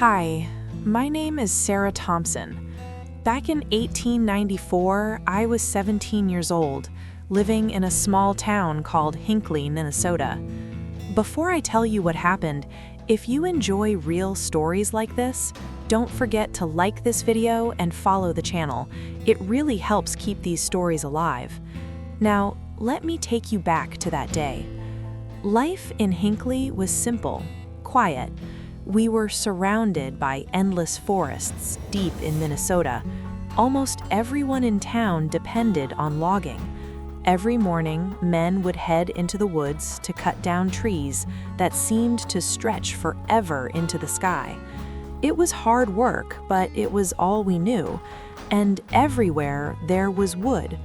Hi, my name is Sarah Thompson. Back in 1894, I was 17 years old, living in a small town called Hinckley, Minnesota. Before I tell you what happened, if you enjoy real stories like this, don't forget to like this video and follow the channel. It really helps keep these stories alive. Now, let me take you back to that day. Life in Hinckley was simple, quiet. We were surrounded by endless forests deep in Minnesota. Almost everyone in town depended on logging. Every morning, men would head into the woods to cut down trees that seemed to stretch forever into the sky. It was hard work, but it was all we knew, and everywhere there was wood.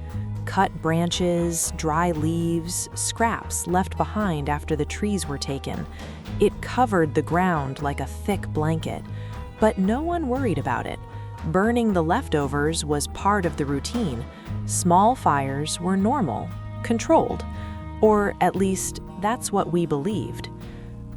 Cut branches, dry leaves, scraps left behind after the trees were taken. It covered the ground like a thick blanket, but no one worried about it. Burning the leftovers was part of the routine. Small fires were normal, controlled, or at least that's what we believed.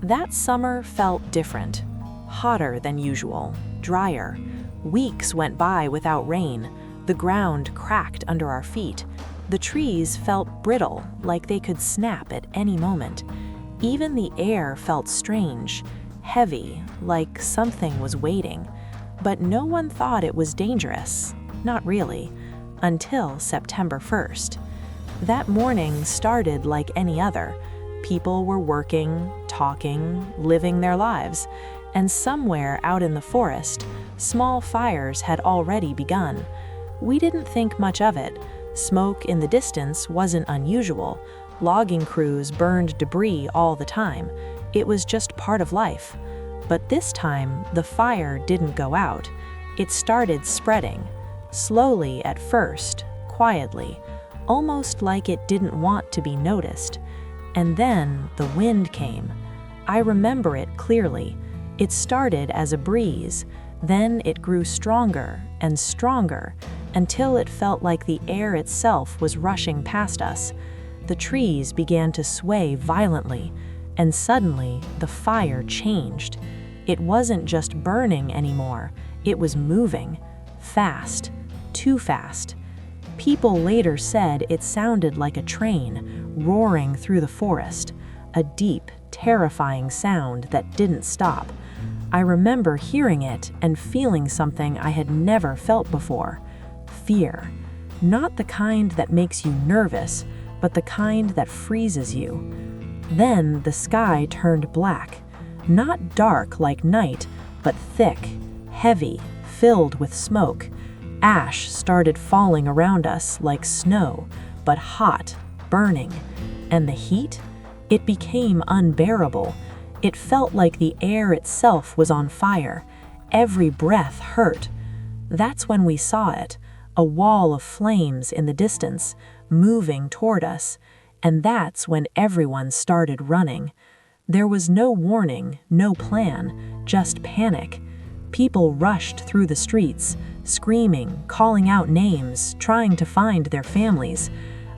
That summer felt different, hotter than usual, drier. Weeks went by without rain. The ground cracked under our feet. The trees felt brittle, like they could snap at any moment. Even the air felt strange, heavy, like something was waiting. But no one thought it was dangerous. Not really, until September 1st. That morning started like any other. People were working, talking, living their lives. And somewhere out in the forest, small fires had already begun. We didn't think much of it. Smoke in the distance wasn't unusual. Logging crews burned debris all the time. It was just part of life. But this time, the fire didn't go out. It started spreading. Slowly at first, quietly, almost like it didn't want to be noticed. And then the wind came. I remember it clearly. It started as a breeze. Then it grew stronger and stronger until it felt like the air itself was rushing past us. The trees began to sway violently, and suddenly the fire changed. It wasn't just burning anymore, it was moving. Fast, too fast. People later said it sounded like a train roaring through the forest, a deep, terrifying sound that didn't stop. I remember hearing it and feeling something I had never felt before. Fear. Not the kind that makes you nervous, but the kind that freezes you. Then the sky turned black. Not dark like night, but thick, heavy, filled with smoke. Ash started falling around us like snow, but hot, burning. And the heat? It became unbearable. It felt like the air itself was on fire. Every breath hurt. That's when we saw it, a wall of flames in the distance, moving toward us. And that's when everyone started running. There was no warning, no plan, just panic. People rushed through the streets, screaming, calling out names, trying to find their families.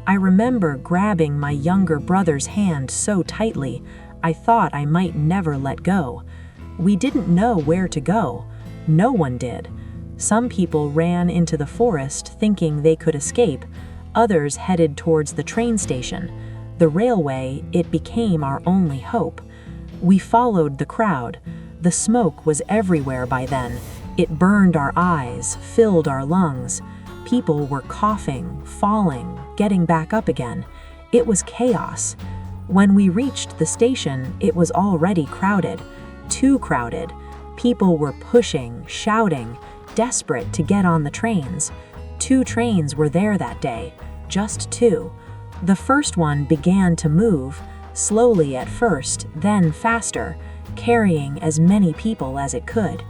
I remember grabbing my younger brother's hand so tightly, I thought I might never let go. We didn't know where to go. No one did. Some people ran into the forest thinking they could escape. Others headed towards the train station. The railway, it became our only hope. We followed the crowd. The smoke was everywhere by then. It burned our eyes, filled our lungs. People were coughing, falling, getting back up again. It was chaos. When we reached the station, it was already crowded. Too crowded. People were pushing, shouting, desperate to get on the trains. 2 trains were there that day, just 2. The first one began to move, slowly at first, then faster, carrying as many people as it could.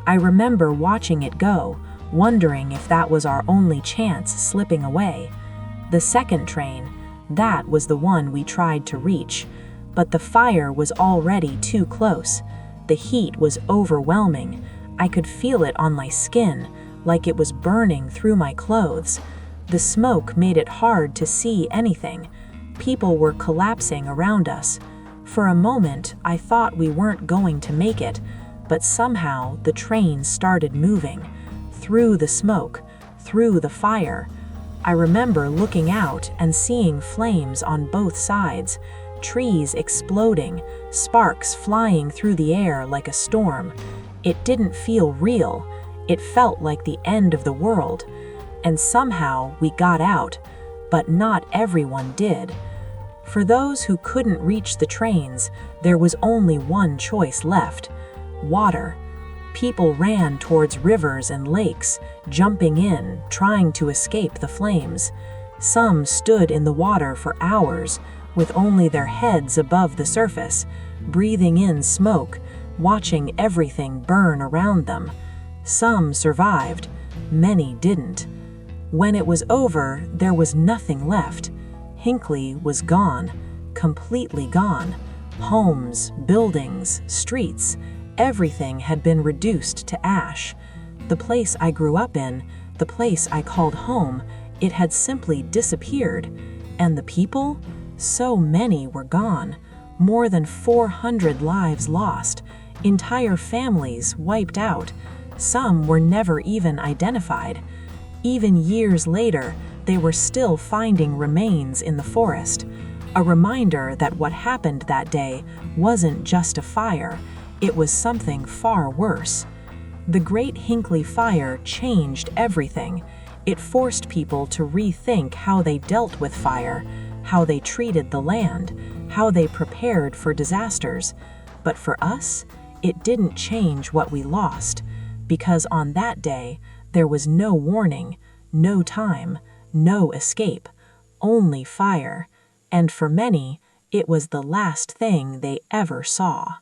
I remember watching it go, wondering if that was our only chance slipping away. The second train, that was the one we tried to reach, but the fire was already too close. The heat was overwhelming. I could feel it on my skin, like it was burning through my clothes. The smoke made it hard to see anything. People were collapsing around us. For a moment, I thought we weren't going to make it, but somehow the train started moving. Through the smoke, through the fire. I remember looking out and seeing flames on both sides, trees exploding, sparks flying through the air like a storm. It didn't feel real. It felt like the end of the world. And somehow we got out, but not everyone did. For those who couldn't reach the trains, there was only one choice left: water. People ran towards rivers and lakes, jumping in, trying to escape the flames. Some stood in the water for hours, with only their heads above the surface, breathing in smoke, watching everything burn around them. Some survived, many didn't. When it was over, there was nothing left. Hinckley was gone, completely gone. Homes, buildings, streets, everything had been reduced to ash. The place I grew up in, the place I called home, it had simply disappeared. And the people? So many were gone. More than 400 lives lost. Entire families wiped out. Some were never even identified. Even years later, they were still finding remains in the forest. A reminder that what happened that day wasn't just a fire. It was something far worse. The Great Hinckley Fire changed everything. It forced people to rethink how they dealt with fire, how they treated the land, how they prepared for disasters. But for us, it didn't change what we lost, because on that day, there was no warning, no time, no escape, only fire. And for many, it was the last thing they ever saw.